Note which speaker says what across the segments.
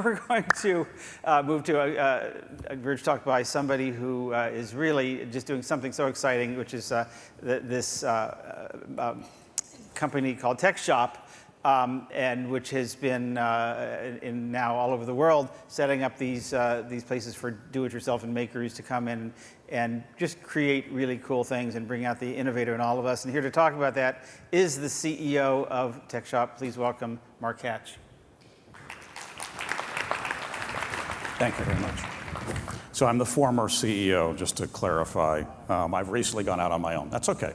Speaker 1: We're going to move to a Verge talk by somebody who is really just doing something so exciting, which is this company called Tech Shop, and which has been in now all over the world, setting up these places for do-it-yourself and makers to come in and just create really cool things and bring out the innovator in all of us. And here to talk about that is the CEO of Tech Shop. Please welcome Mark Hatch.
Speaker 2: Thank you very much. So I'm the former CEO, just to clarify. I've recently gone out on my own. That's okay.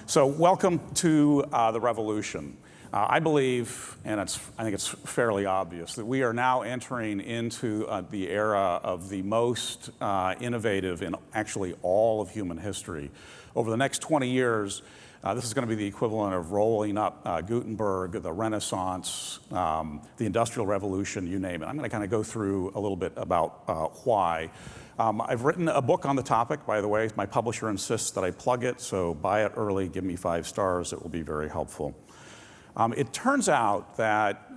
Speaker 2: So welcome to the revolution. I believe, and I think it's fairly obvious, that we are now entering into the era of the most innovative in actually all of human history. Over the next 20 years, this is going to be the equivalent of rolling up Gutenberg, the Renaissance, the Industrial Revolution, you name it. I'm going to kind of go through a little bit about why. I've written a book on the topic, by the way. My publisher insists that I plug it, so buy it early, give me 5 stars. It will be very helpful. It turns out that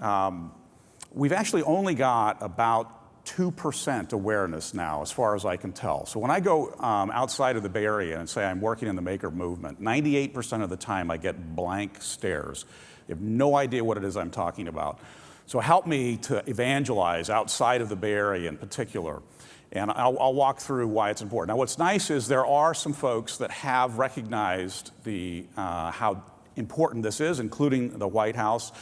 Speaker 2: we've actually only got about 2% awareness now, as far as I can tell. So when I go outside of the Bay Area and say I'm working in the maker movement, 98% of the time I get blank stares. They have no idea what it is I'm talking about. So help me to evangelize outside of the Bay Area in particular. And I'll walk through why it's important. Now, what's nice is there are some folks that have recognized how important this is, including the White House.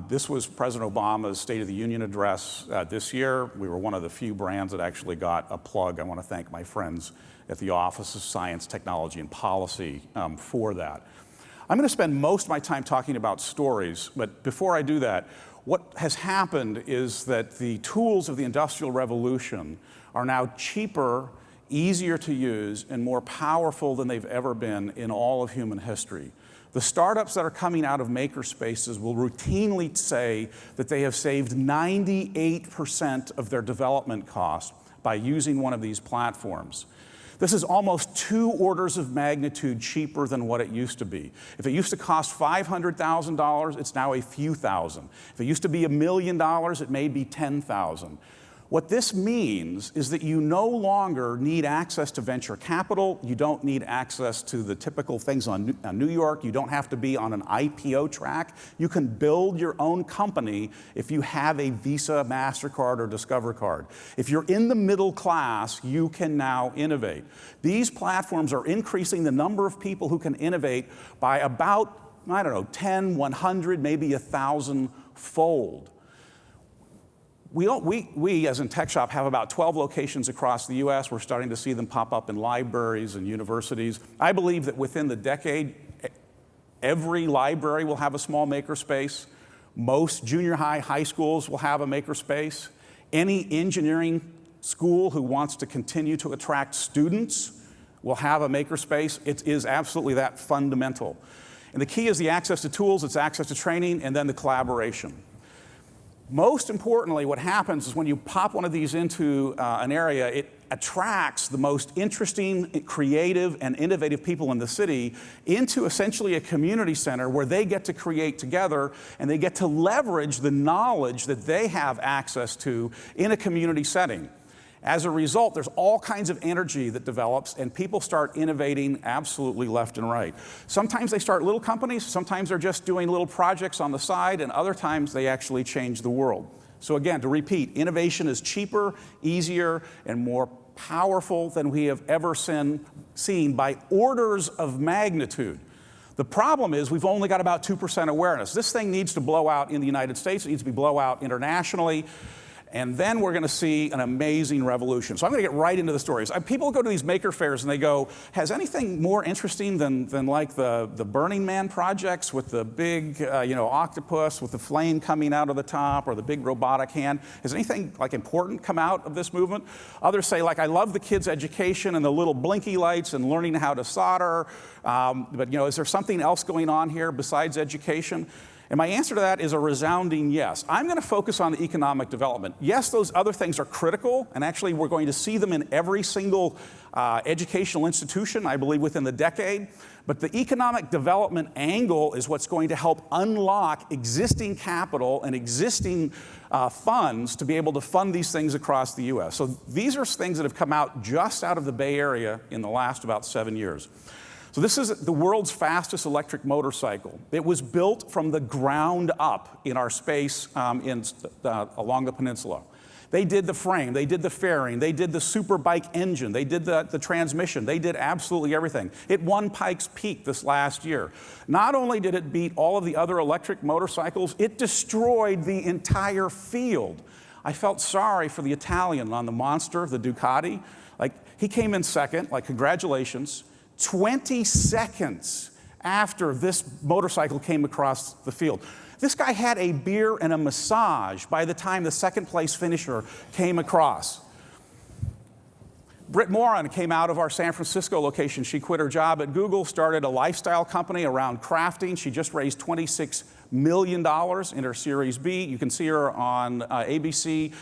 Speaker 2: This was President Obama's State of the Union address this year. We were one of the few brands that actually got a plug. I want to thank my friends at the Office of Science, Technology, and Policy for that. I'm going to spend most of my time talking about stories, but before I do that, what has happened is that the tools of the Industrial Revolution are now cheaper, easier to use, and more powerful than they've ever been in all of human history. The startups that are coming out of maker spaces will routinely say that they have saved 98% of their development cost by using one of these platforms. This is almost 2 orders of magnitude cheaper than what it used to be. If it used to cost $500,000, it's now a few thousand. If it used to be $1 million, it may be 10,000. What this means is that you no longer need access to venture capital. You don't need access to the typical things on New York. You don't have to be on an IPO track. You can build your own company if you have a Visa, MasterCard, or Discover card. If you're in the middle class, you can now innovate. These platforms are increasing the number of people who can innovate by about, 10, 100, maybe 1,000-fold. We, as in Tech Shop, have about 12 locations across the US. We're starting to see them pop up in libraries and universities. I believe that within the decade, every library will have a small makerspace. Most junior high schools will have a makerspace. Any engineering school who wants to continue to attract students will have a makerspace. It is absolutely that fundamental. And the key is the access to tools, it's access to training, and then the collaboration. Most importantly, what happens is when you pop one of these into an area, it attracts the most interesting, creative, and innovative people in the city into essentially a community center where they get to create together and they get to leverage the knowledge that they have access to in a community setting. As a result, there's all kinds of energy that develops, and people start innovating absolutely left and right. Sometimes they start little companies, sometimes they're just doing little projects on the side, and other times they actually change the world. So again, to repeat, innovation is cheaper, easier, and more powerful than we have ever seen by orders of magnitude. The problem is we've only got about 2% awareness. This thing needs to blow out in the United States, it needs to be blow out internationally. And then we're going to see an amazing revolution. So I'm going to get right into the stories. People go to these maker fairs and they go, has anything more interesting than like the Burning Man projects with the big octopus with the flame coming out of the top, or the big robotic hand? Has anything like important come out of this movement? Others say, like, I love the kids' education and the little blinky lights and learning how to solder. But is there something else going on here besides education? And my answer to that is a resounding yes. I'm going to focus on the economic development. Yes, those other things are critical, and actually we're going to see them in every single educational institution, I believe, within the decade. But the economic development angle is what's going to help unlock existing capital and existing funds to be able to fund these things across the US. So these are things that have come out just out of the Bay Area in the last about 7 years. So this is the world's fastest electric motorcycle. It was built from the ground up in our space along the peninsula. They did the frame, they did the fairing, they did the super bike engine, they did the transmission, they did absolutely everything. It won Pikes Peak this last year. Not only did it beat all of the other electric motorcycles, it destroyed the entire field. I felt sorry for the Italian on the monster, the Ducati. Like, he came in second, like, congratulations. 20 seconds after this motorcycle came across the field. This guy had a beer and a massage by the time the second place finisher came across. Britt Moran came out of our San Francisco location. She quit her job at Google, started a lifestyle company around crafting. She just raised $26 million in her Series B. You can see her on ABC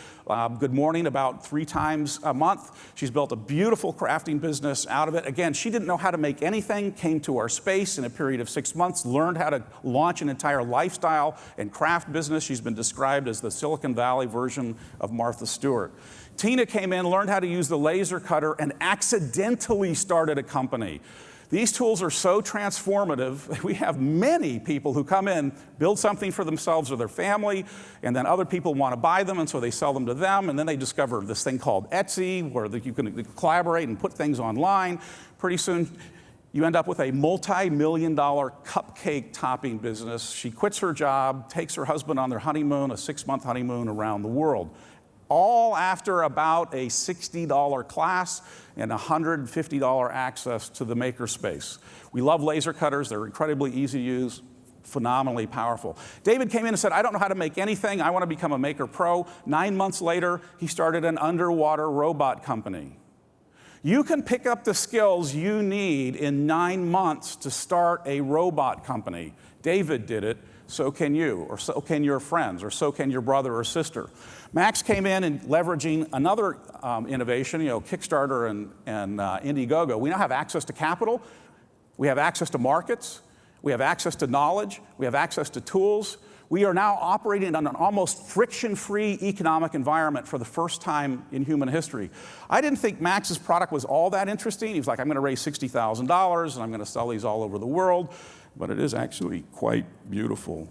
Speaker 2: Good Morning about 3 times a month. She's built a beautiful crafting business out of it. Again, she didn't know how to make anything, came to our space in a period of 6 months, learned how to launch an entire lifestyle and craft business. She's been described as the Silicon Valley version of Martha Stewart. Tina came in, learned how to use the laser cutter, and accidentally started a company. These tools are so transformative. We have many people who come in, build something for themselves or their family, and then other people want to buy them, and so they sell them to them, and then they discover this thing called Etsy, where you can collaborate and put things online. Pretty soon, you end up with a multi-million-dollar cupcake topping business. She quits her job, takes her husband on their honeymoon, a 6-month honeymoon around the world. All after about a $60 class and $150 access to the makerspace. We love laser cutters. They're incredibly easy to use, phenomenally powerful. David came in and said, I don't know how to make anything. I want to become a maker pro. 9 months later, he started an underwater robot company. You can pick up the skills you need in 9 months to start a robot company. David did it. So can you, or so can your friends, or so can your brother or sister. Max came in and leveraging another innovation, Kickstarter and Indiegogo. We now have access to capital, we have access to markets, we have access to knowledge, we have access to tools. We are now operating in an almost friction-free economic environment for the first time in human history. I didn't think Max's product was all that interesting. He was like, I'm going to raise $60,000 and I'm going to sell these all over the world. But it is actually quite beautiful.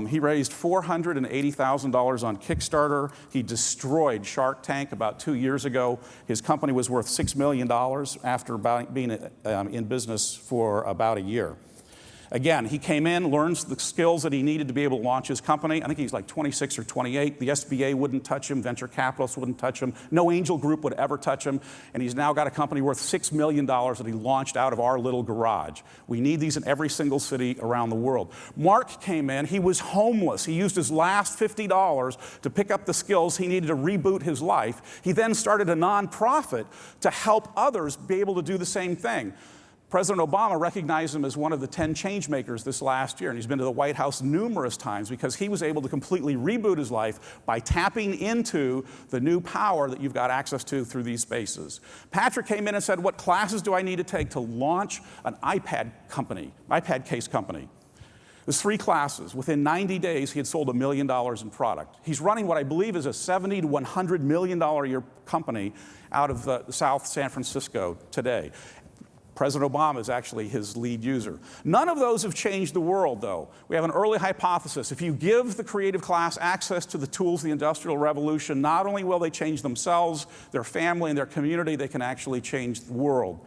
Speaker 2: He raised $480,000 on Kickstarter. He destroyed Shark Tank about 2 years ago. His company was worth $6 million after being in business for about a year. Again, he came in, learns the skills that he needed to be able to launch his company. I think he's like 26 or 28. The SBA wouldn't touch him. Venture capitalists wouldn't touch him. No angel group would ever touch him. And he's now got a company worth $6 million that he launched out of our little garage. We need these in every single city around the world. Mark came in. He was homeless. He used his last $50 to pick up the skills he needed to reboot his life. He then started a nonprofit to help others be able to do the same thing. President Obama recognized him as one of the 10 change makers this last year, and he's been to the White House numerous times because he was able to completely reboot his life by tapping into the new power that you've got access to through these spaces. Patrick came in and said, what classes do I need to take to launch an iPad case company? There's 3 classes. Within 90 days, he had sold $1 million in product. He's running what I believe is a $70 to $100 million a year company out of South San Francisco today. President Obama is actually his lead user. None of those have changed the world, though. We have an early hypothesis. If you give the creative class access to the tools of the Industrial Revolution, not only will they change themselves, their family, and their community, they can actually change the world.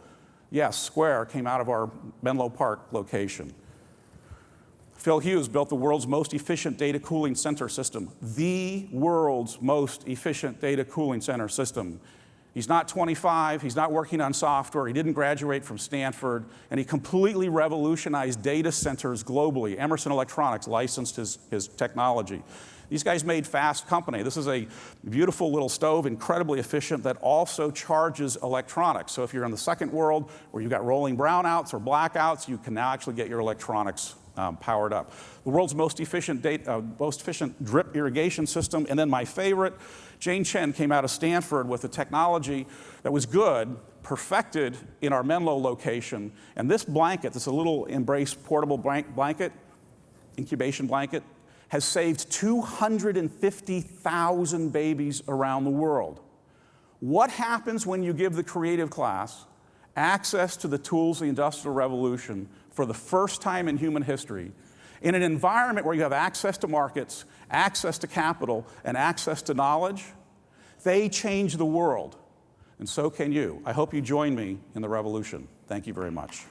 Speaker 2: Yes, Square came out of our Menlo Park location. Phil Hughes built the world's most efficient data cooling center system. The world's most efficient data cooling center system. He's not 25, he's not working on software, he didn't graduate from Stanford, and he completely revolutionized data centers globally. Emerson Electronics licensed his technology. These guys made Fast Company. This is a beautiful little stove, incredibly efficient, that also charges electronics. So if you're in the second world where you've got rolling brownouts or blackouts, you can now actually get your electronics powered up. The world's most efficient drip irrigation system. And then my favorite, Jane Chen came out of Stanford with a technology that was good, perfected in our Menlo location. And this blanket, this little Embrace portable blanket, incubation blanket, has saved 250,000 babies around the world. What happens when you give the creative class access to the tools of the Industrial Revolution for the first time in human history, in an environment where you have access to markets, access to capital, and access to knowledge? They change the world, and so can you. I hope you join me in the revolution. Thank you very much.